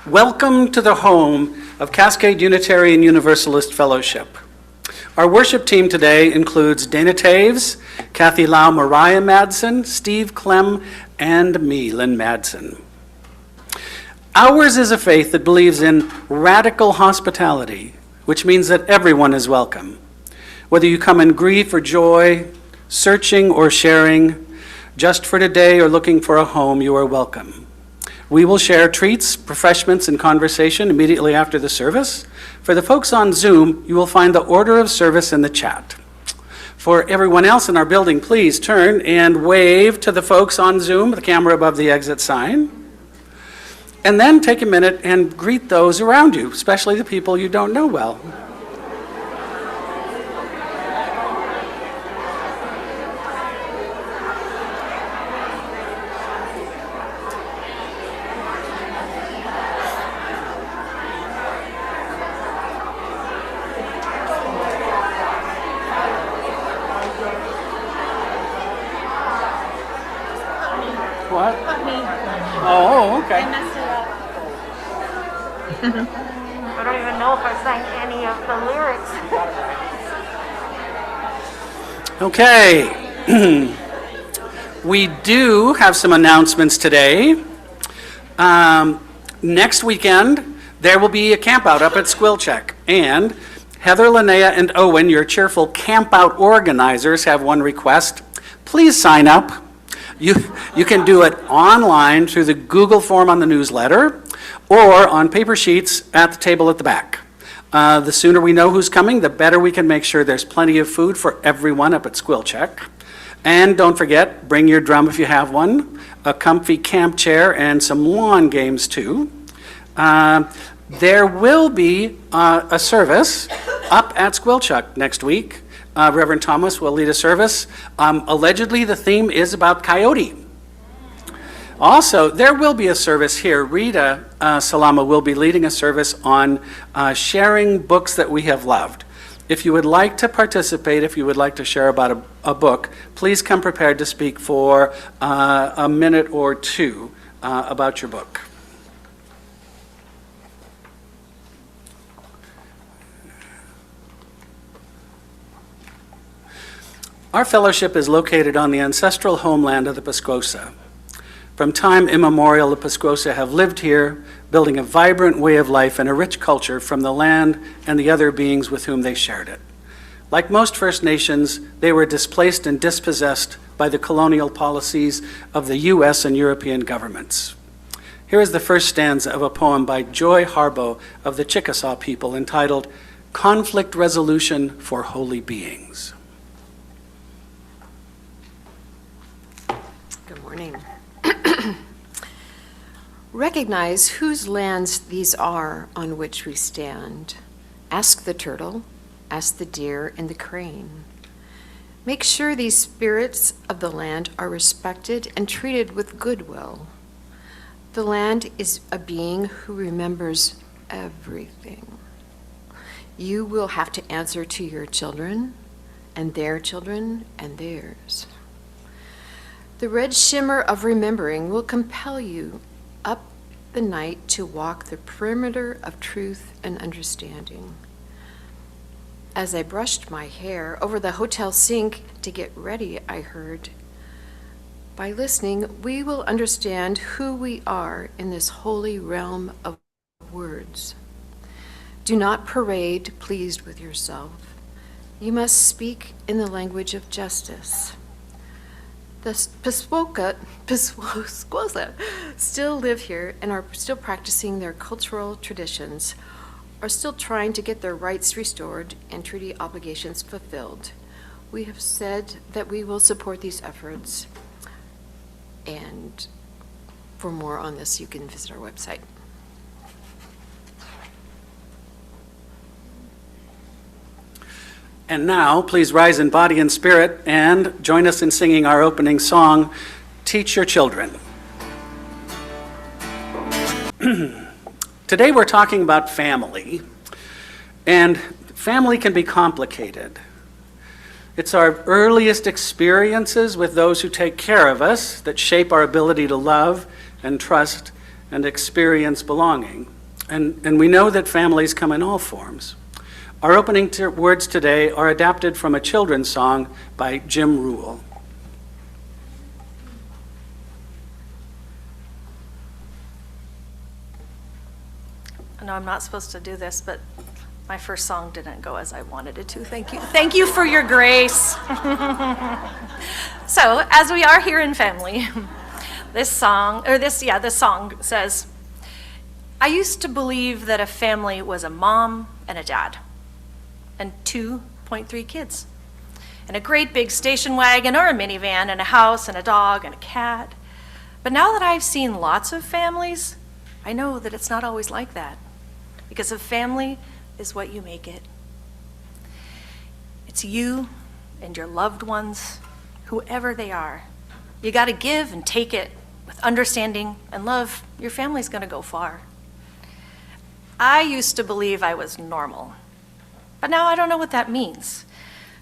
Welcome to the home of Cascade Unitarian Universalist Fellowship. Our worship team today includes Dana Taves, Kathy Lau, Mariah Madsen, Steve Clem, and me, Lynn Madsen. Ours is a faith that believes in radical hospitality, which means that everyone is welcome. Whether you come in grief or joy, searching or sharing, just for today or looking for a home, you are welcome. We will share treats, refreshments, and conversation immediately after the service. For the folks on Zoom, you will find the order of service in the chat. For everyone else in our building, please turn and wave to the folks on Zoom, the camera above the exit sign. And then take a minute and greet those around you, especially the people you don't know well. What? Oh, okay. I messed it up. I don't even know if I sang any of the lyrics. Okay. We do have some announcements today. Next weekend, there will be a camp out up at Squilcheck. And Heather, Linnea, and Owen, your cheerful camp out organizers, have one request. Please sign up. You can do it online through the Google form on the newsletter or on paper sheets at the table at the back. The sooner we know who's coming, the better we can make sure there's plenty of food for everyone up at Squilcheck. And don't forget, bring your drum if you have one, a comfy camp chair, and some lawn games too. There will be a service up at Squilchuck next week. Reverend Thomas will lead a service. Allegedly, the theme is about coyote. Also, there will be a service here. Rita Salama will be leading a service on sharing books that we have loved. If you would like to participate, if you would like to share about a book, please come prepared to speak for a minute or two about your book. Our fellowship is located on the ancestral homeland of the Pasquosa. From time immemorial, the Pasquosa have lived here, building a vibrant way of life and a rich culture from the land and the other beings with whom they shared it. Like most First Nations, they were displaced and dispossessed by the colonial policies of the U.S. and European governments. Here is the first stanza of a poem by Joy Harbaugh of the Chickasaw people entitled Conflict Resolution for Holy Beings. Good morning. Recognize whose lands these are on which we stand. Ask the turtle, ask the deer and the crane. Make sure these spirits of the land are respected and treated with goodwill. The land is a being who remembers everything. You will have to answer to your children and theirs. The red shimmer of remembering will compel you up the night to walk the perimeter of truth and understanding. As I brushed my hair over the hotel sink to get ready, I heard, by listening, we will understand who we are in this holy realm of words. Do not parade pleased with yourself. You must speak in the language of justice. The Pasquosa still live here and are still practicing their cultural traditions, are still trying to get their rights restored and treaty obligations fulfilled. We have said that we will support these efforts, and for more on this, you can visit our website. And now, please rise in body and spirit and join us in singing our opening song, Teach Your Children. Today we're talking about family, and family can be complicated. It's our earliest experiences with those who take care of us that shape our ability to love and trust and experience belonging. And we know that families come in all forms. Our opening words today are adapted from a children's song by Jim Rule. I know I'm not supposed to do this, but my first song didn't go as I wanted it to. Thank you. Thank you for your grace. So, as we are here in family, this song says, I used to believe that a family was a mom and a dad and 2.3 kids and a great big station wagon or a minivan and a house and a dog and a cat. But now that I've seen lots of families, I know that it's not always like that, because a family is what you make it. It's you and your loved ones, whoever they are. You got to give and take it with understanding and love. Your family's going to go far. I used to believe I was normal, but now I don't know what that means.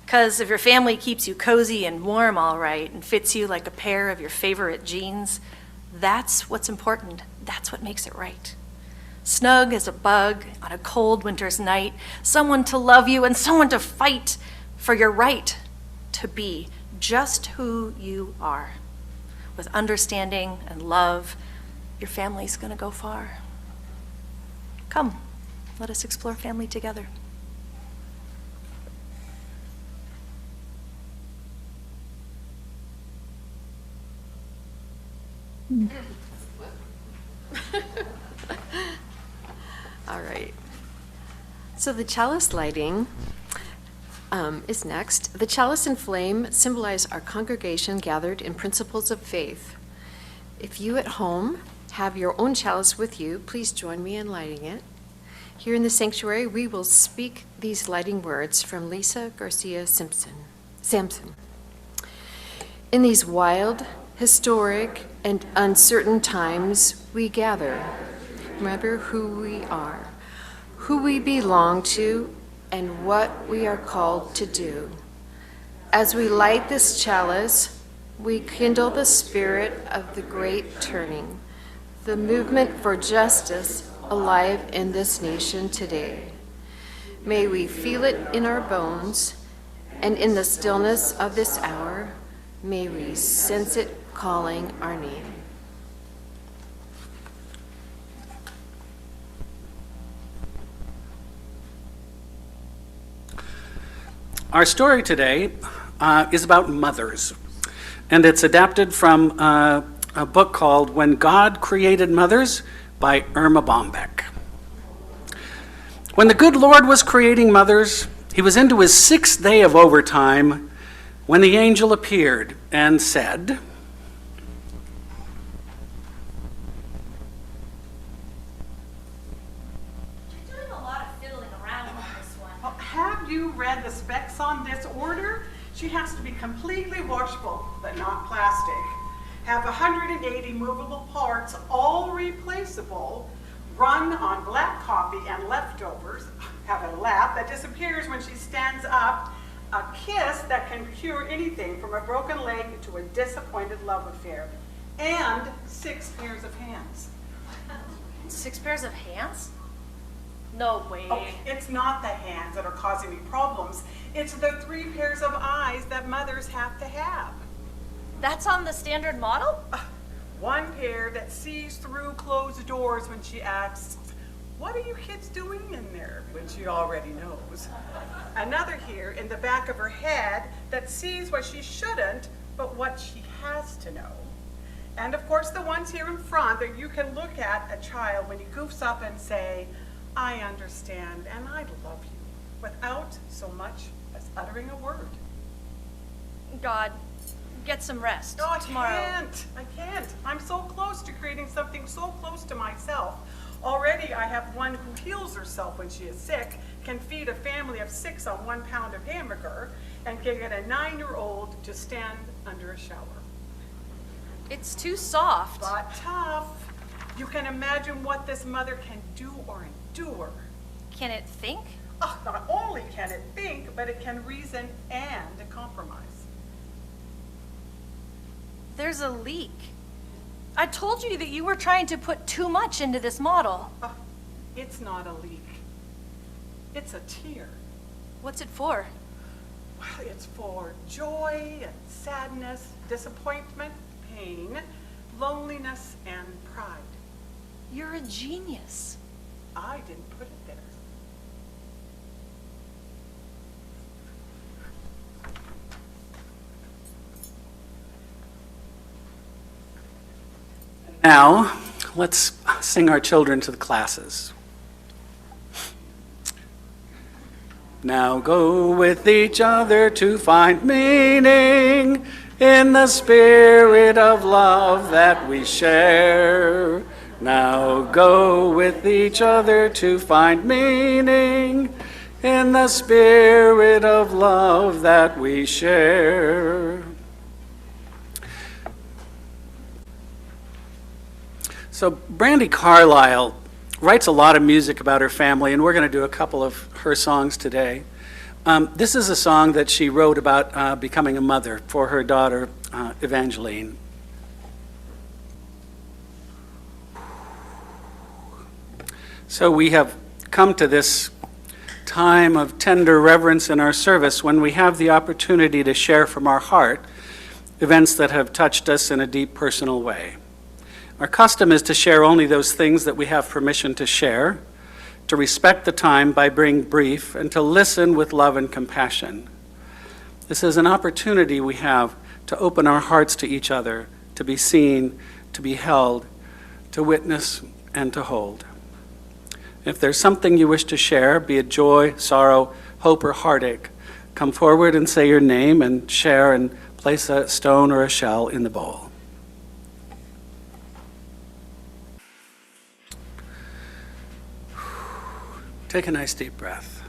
Because if your family keeps you cozy and warm all right and fits you like a pair of your favorite jeans, that's what's important. That's what makes it right. Snug as a bug on a cold winter's night, someone to love you and someone to fight for your right to be just who you are. With understanding and love, your family's going to go far. Come, let us explore family together. All right. So the chalice lighting is next. The chalice and flame symbolize our congregation gathered in principles of faith. If you at home have your own chalice with you, please join me in lighting it. Here in the sanctuary, we will speak these lighting words from Lisa Garcia Sampson. In these wild, historic, and uncertain times, we gather. Remember who we are, who we belong to, and what we are called to do. As we light this chalice, we kindle the spirit of the great turning, the movement for justice alive in this nation today. May we feel it in our bones, and in the stillness of this hour, may we sense it calling our name. Our story today is about mothers, and it's adapted from a book called When God Created Mothers by Irma Bombeck. When the good Lord was creating mothers, he was into his 6th day of overtime when the angel appeared and said, You're doing a lot of fiddling around on this one. Well, have you read the specs on this order? She has to be completely washable, but not plastic. Have 180 movable parts, all replaceable, run on black coffee and leftovers, have a lap that disappears when she stands up, a kiss that can cure anything from a broken leg to a disappointed love affair, and 6 pairs of hands. 6 pairs of hands? No way. Oh, it's not the hands that are causing me problems. It's the 3 pairs of eyes that mothers have to have. That's on the standard model? One pair that sees through closed doors when she asks, "What are you kids doing in there?" when she already knows. Another here in the back of her head that sees what she shouldn't, but what she has to know. And of course the ones here in front that you can look at a child when he goofs up and say, "I understand and I love you," without so much as uttering a word. God, get some rest No, I tomorrow. can't. I'm so close to creating something so close to myself. Already I have one who heals herself when she is sick, can feed a family of 6 on 1 pound of hamburger, and can get a 9-year-old to stand under a shower. It's too soft. But tough. You can imagine what this mother can do or endure. Can it think? Oh, not only can it think, but it can reason and compromise. There's a leak. I told you that you were trying to put too much into this model. It's not a leak. It's a tear. What's it for? Well, it's for joy and sadness, disappointment, pain, loneliness, and pride. You're a genius. I didn't put it there. Now, let's sing our children to the classes. Now go with each other to find meaning in the spirit of love that we share. Now go with each other to find meaning in the spirit of love that we share. So Brandi Carlile writes a lot of music about her family, and we're going to do a couple of her songs today. This is a song that she wrote about becoming a mother for her daughter, Evangeline. So we have come to this time of tender reverence in our service when we have the opportunity to share from our heart events that have touched us in a deep personal way. Our custom is to share only those things that we have permission to share, to respect the time by being brief, and to listen with love and compassion. This is an opportunity we have to open our hearts to each other, to be seen, to be held, to witness, and to hold. If there's something you wish to share, be it joy, sorrow, hope, or heartache, come forward and say your name and share and place a stone or a shell in the bowl. Take a nice deep breath.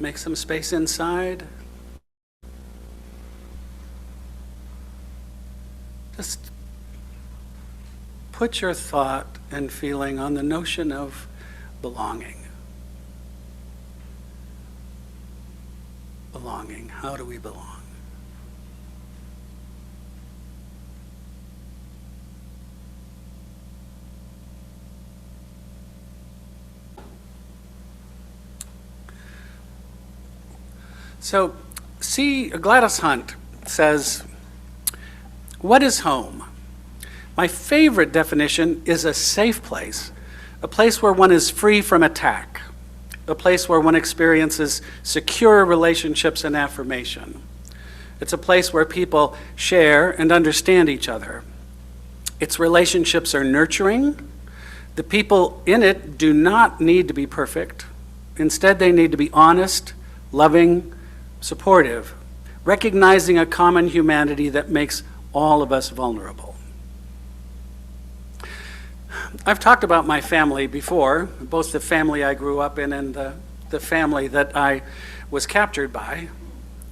Make some space inside. Just put your thought and feeling on the notion of belonging. Belonging. How do we belong? So, Gladys Hunt says, what is home? My favorite definition is a safe place, a place where one is free from attack, a place where one experiences secure relationships and affirmation. It's a place where people share and understand each other. Its relationships are nurturing. The people in it do not need to be perfect. Instead, they need to be honest, loving, supportive, recognizing a common humanity that makes all of us vulnerable. I've talked about my family before, both the family I grew up in and the family that I was captured by,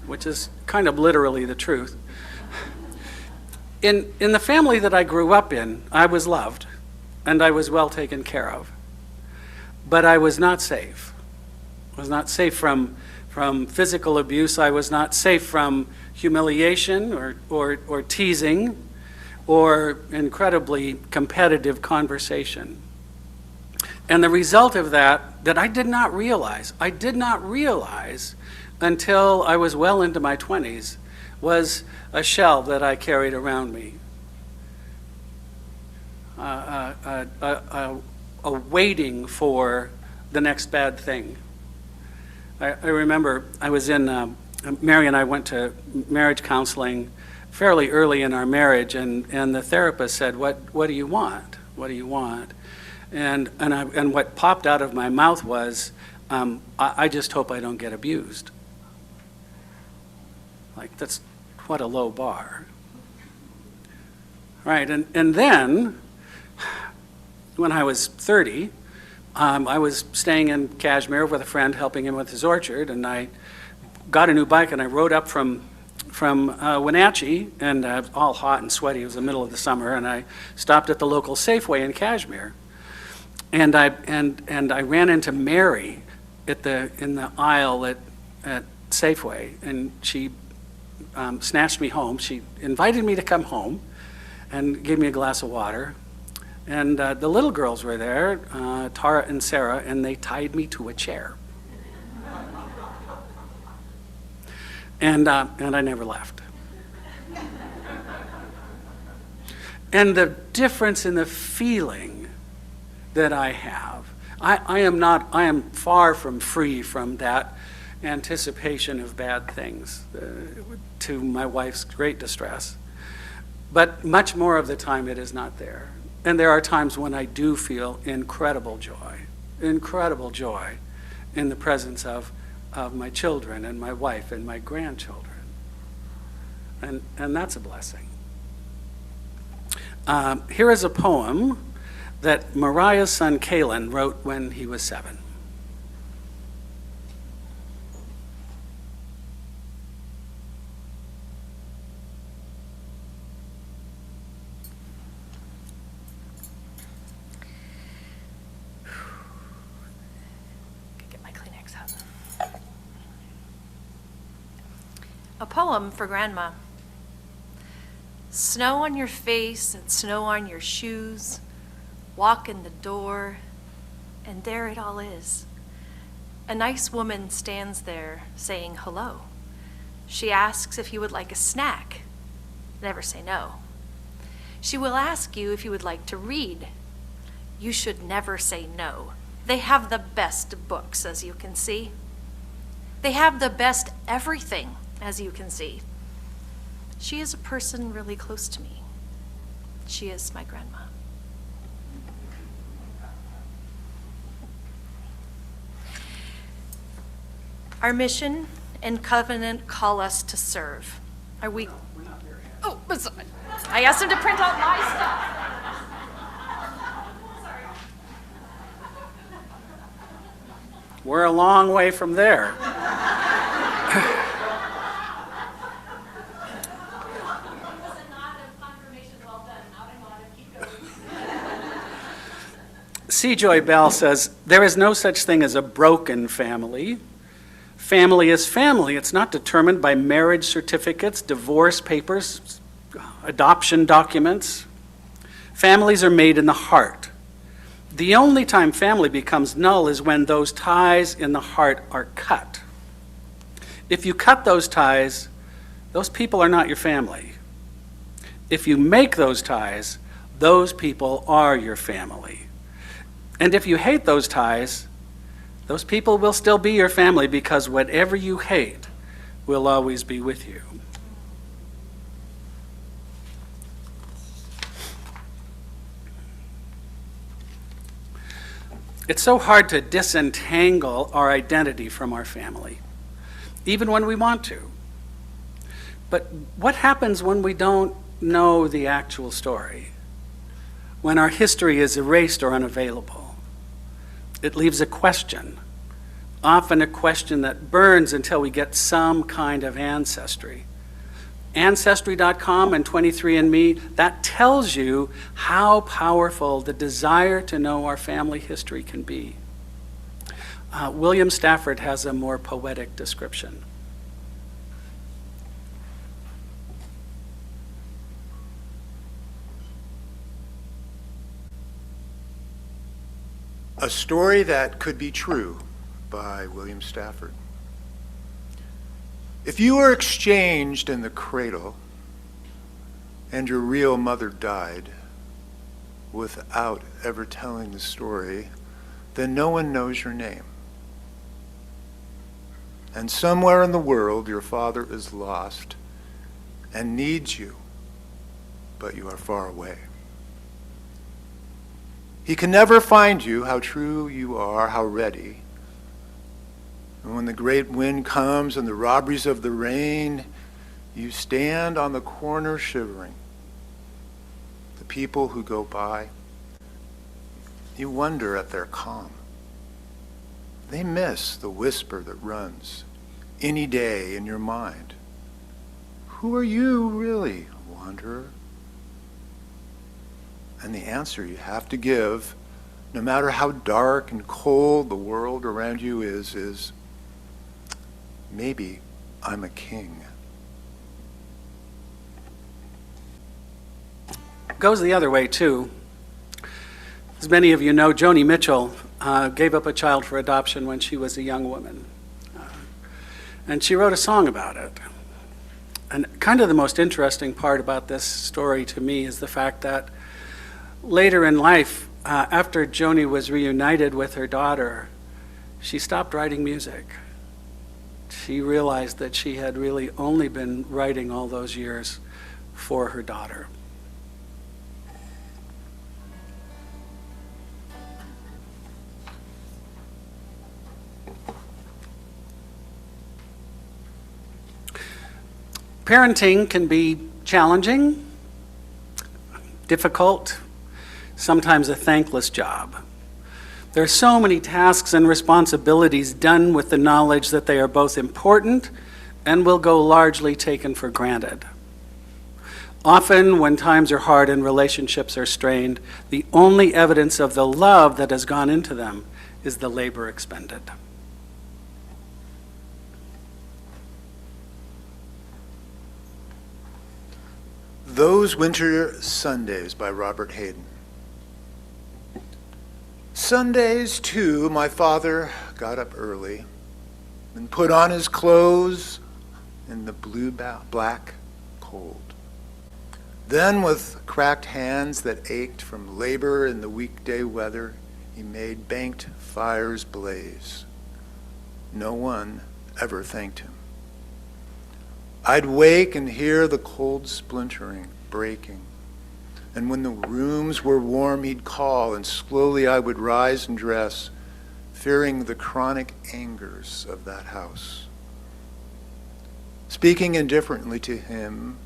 which is kind of literally the truth. In the family that I grew up in, I was loved and I was well taken care of, but I was not safe. I was not safe from physical abuse. I was not safe from humiliation or teasing or incredibly competitive conversation. And the result of that I did not realize until I was well into my 20s, was a shell that I carried around me. A waiting for the next bad thing. I remember I was in, Mary and I went to marriage counseling fairly early in our marriage, and the therapist said, what do you want? What do you want? And what popped out of my mouth was, I just hope I don't get abused. Like, that's what a low bar. Right, and then, when I was 30, I was staying in Kashmir with a friend, helping him with his orchard, and I got a new bike and I rode up from Wenatchee, and I was all hot and sweaty. It was the middle of the summer, and I stopped at the local Safeway in Kashmir, and I ran into Mary in the aisle at Safeway, and she snatched me home. She invited me to come home and gave me a glass of water. And the little girls were there, Tara and Sarah, and they tied me to a chair. And I never left. And the difference in the feeling that I have, I am far from free from that anticipation of bad things, to my wife's great distress. But much more of the time it is not there. And there are times when I do feel incredible joy in the presence of my children and my wife and my grandchildren. And that's a blessing. Here is a poem that Mariah's son Kalen wrote when he was 7. Get my Kleenex out. A poem for Grandma. Snow on your face and snow on your shoes. Walk in the door, and there it all is. A nice woman stands there saying hello. She asks if you would like a snack. Never say no. She will ask you if you would like to read. You should never say no. They have the best books, as you can see. They have the best everything, as you can see. She is a person really close to me. She is my grandma. Our mission and covenant call us to serve. Are we? Oh, I asked him to print out my stuff. We're a long way from there. C. Joy Bell says, there is no such thing as a broken family. Family is family. It's not determined by marriage certificates, divorce papers, adoption documents. Families are made in the heart. The only time family becomes null is when those ties in the heart are cut. If you cut those ties, those people are not your family. If you make those ties, those people are your family. And if you hate those ties, those people will still be your family, because whatever you hate will always be with you. It's so hard to disentangle our identity from our family, even when we want to. But what happens when we don't know the actual story? When our history is erased or unavailable? It leaves a question, often a question that burns until we get some kind of ancestry. Ancestry.com and 23andMe, that tells you how powerful the desire to know our family history can be. William Stafford has a more poetic description. A Story That Could Be True by William Stafford. If you were exchanged in the cradle and your real mother died without ever telling the story, then no one knows your name. And somewhere in the world your father is lost and needs you, but you are far away. He can never find you, how true you are, how ready. And when the great wind comes and the robberies of the rain, you stand on the corner shivering. The people who go by, you wonder at their calm. They miss the whisper that runs any day in your mind. Who are you really, wanderer? And the answer you have to give, no matter how dark and cold the world around you is maybe I'm a king. goes the other way, too. As many of you know, Joni Mitchell gave up a child for adoption when she was a young woman. And she wrote a song about it. And kind of the most interesting part about this story to me is the fact that later in life, after Joni was reunited with her daughter, she stopped writing music. She realized that she had really only been writing all those years for her daughter. Parenting can be challenging, difficult, sometimes a thankless job. There are so many tasks and responsibilities done with the knowledge that they are both important and will go largely taken for granted. Often, when times are hard and relationships are strained, the only evidence of the love that has gone into them is the labor expended. Those Winter Sundays by Robert Hayden. Sundays, too, my father got up early and put on his clothes in the black cold. Then, with cracked hands that ached from labor in the weekday weather, he made banked fires blaze. No one ever thanked him. I'd wake and hear the cold splintering, breaking. And when the rooms were warm, he'd call, and slowly I would rise and dress, fearing the chronic angers of that house. Speaking indifferently to him,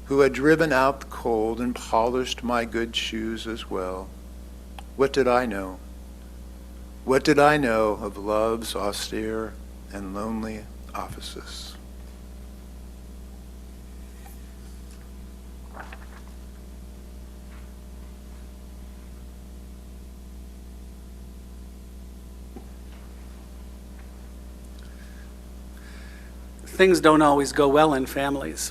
who had driven out the cold and polished my good shoes as well, what did I know? What did I know of love's austere and lonely offices? Things don't always go well in families,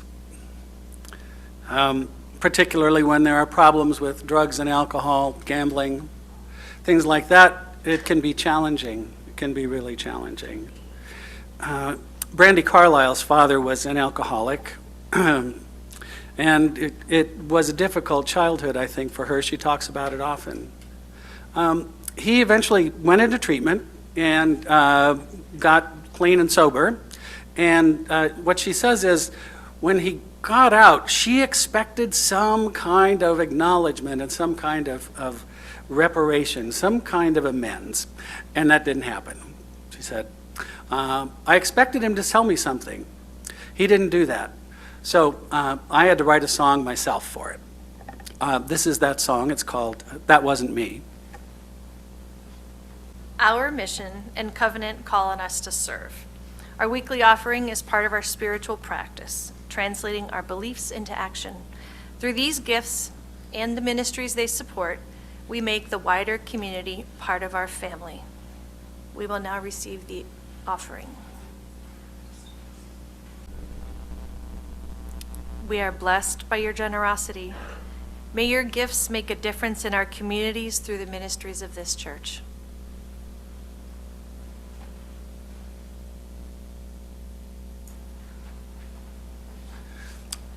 particularly when there are problems with drugs and alcohol, gambling, things like that. It can be challenging. It can be really challenging. Brandi Carlisle's father was an alcoholic, and it was a difficult childhood, I think, for her. She talks about it often. He eventually went into treatment and got clean and sober. And what she says is, when he got out, she expected some kind of acknowledgement and some kind of reparation, some kind of amends. And that didn't happen. She said, I expected him to tell me something. He didn't do that. So I had to write a song myself for it. This is that song. It's called That Wasn't Me. Our mission and covenant call on us to serve. Our weekly offering is part of our spiritual practice, translating our beliefs into action. Through these gifts and the ministries they support, we make the wider community part of our family. We will now receive the offering. We are blessed by your generosity. May your gifts make a difference in our communities through the ministries of this church.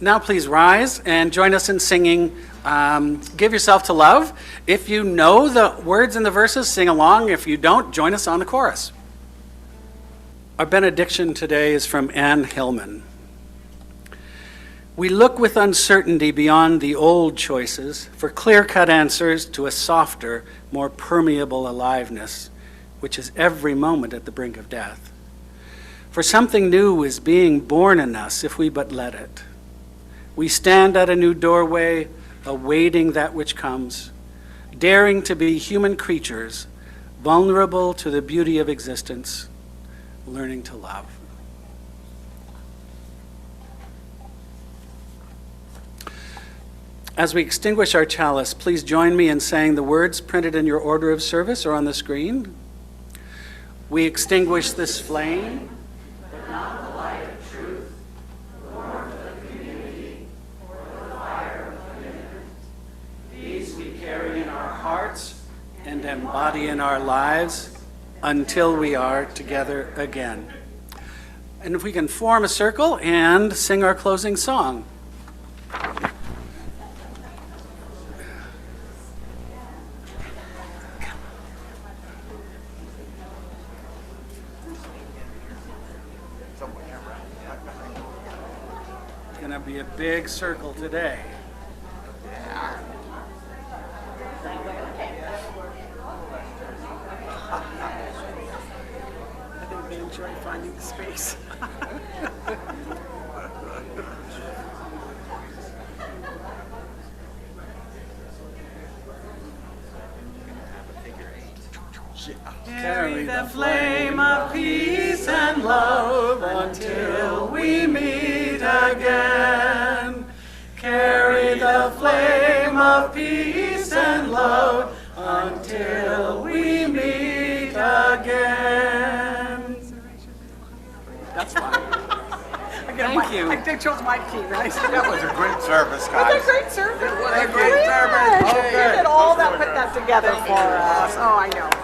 Now please rise and join us in singing Give Yourself to Love. If you know the words and the verses, sing along. If you don't, join us on the chorus. Our benediction today is from Anne Hillman. We look with uncertainty beyond the old choices for clear-cut answers to a softer, more permeable aliveness, which is every moment at the brink of death. For something new is being born in us if we but let it. We stand at a new doorway, awaiting that which comes, daring to be human creatures, vulnerable to the beauty of existence, learning to love. As we extinguish our chalice, please join me in saying the words printed in your order of service or on the screen. We extinguish this flame, but not the light of truth, the warmth of community, or the fire of commitment. embody in our lives until we are together again. And if we can form a circle and sing our closing song. It's going to be a big circle today. I think they enjoy finding the space. Carry the flame of peace and love until we meet again. Carry the flame of peace and love until we meet again. That's fine. Thank you. I chose my key, right? That was a great service, Was guys. a great service. was a great service. You did all that, put that together for us. Oh, I know.